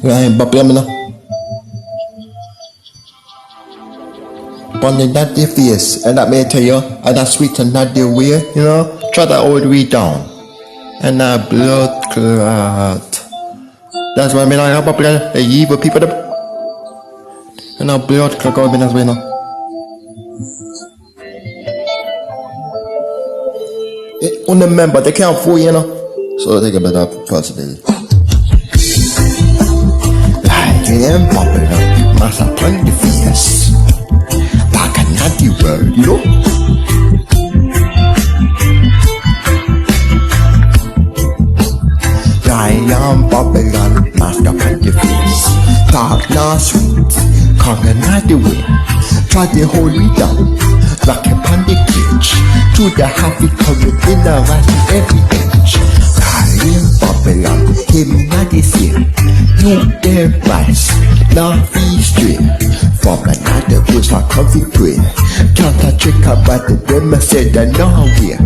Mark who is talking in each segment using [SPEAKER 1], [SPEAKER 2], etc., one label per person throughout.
[SPEAKER 1] Right, but let me know. But not the fierce, and that may tell you, and that sweet and not the weird, you know. Try that old weed down, and that blood clot. That's why I mean I have a the evil people, and that blood clot going as well, you know. On the member, they can't fool you know. So they get better possibility. I am popular, must have plenty fierce. Back at not the world, you know. I am popular, must have plenty fierce. Dark not sweet, conquer not the way. Try to hold me down, like a pandy cage. To the happy coming in the right every age. I am popular, him not this year. You their rights, not be straight. From another who's not comfy prayer. Can't touch a cup but the them said that no here.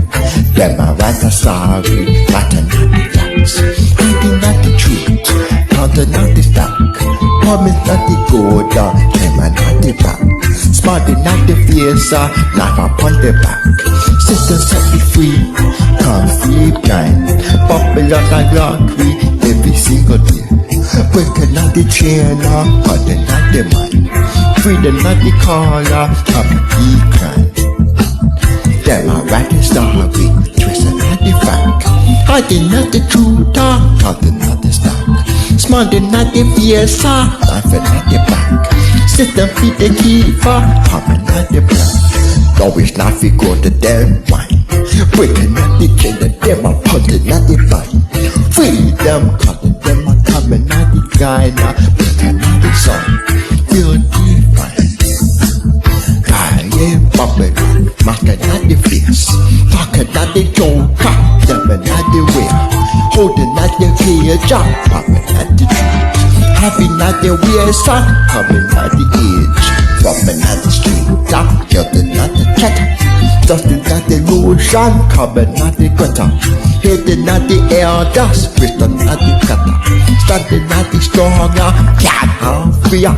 [SPEAKER 1] Them I rather sorry, but another lies. Hiding not the truth, counter not the stock. Promise not the go down, them I not the back. Smart not the fierce, knife upon the back. Sister set me free, come free blind. Popular like lottery, every single day. Break not the chain, but the not the mind. Free the not the collar, come decline. Them I write the story, twist not the fact. I did not the truth, count the not the stock. Smart the not the fierce, knife not the back. Sit and feed the keeper, pop not the blood. Always not fi go to them wine. Breaking not the chain, the them I put it not the vine. Free them, cut them I coming not the guy now. Breaking not the song, feel divine. Guy ain't bubbling, market not the fierce. Pocket not the joker, them not the wear. Holding not the cage, popping not the truth. Having not the weird son, coming not the edge. Dropping not the street, killing not the chatter. Dusting not the lotion, coming not the gutter. Hitting not the air dust, written not the cutter. Standing not the stronger, can't have fear.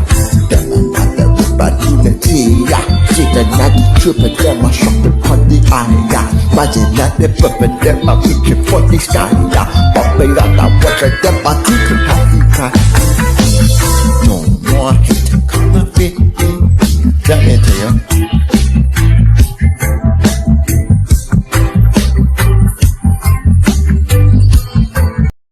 [SPEAKER 1] Them not the ripper in the tea. Sitting not the trooper, them a shot upon the eye. Imagine not the puppet, them a reaching for the sky. Popular, I watch them a teaching how to cry. No more hate.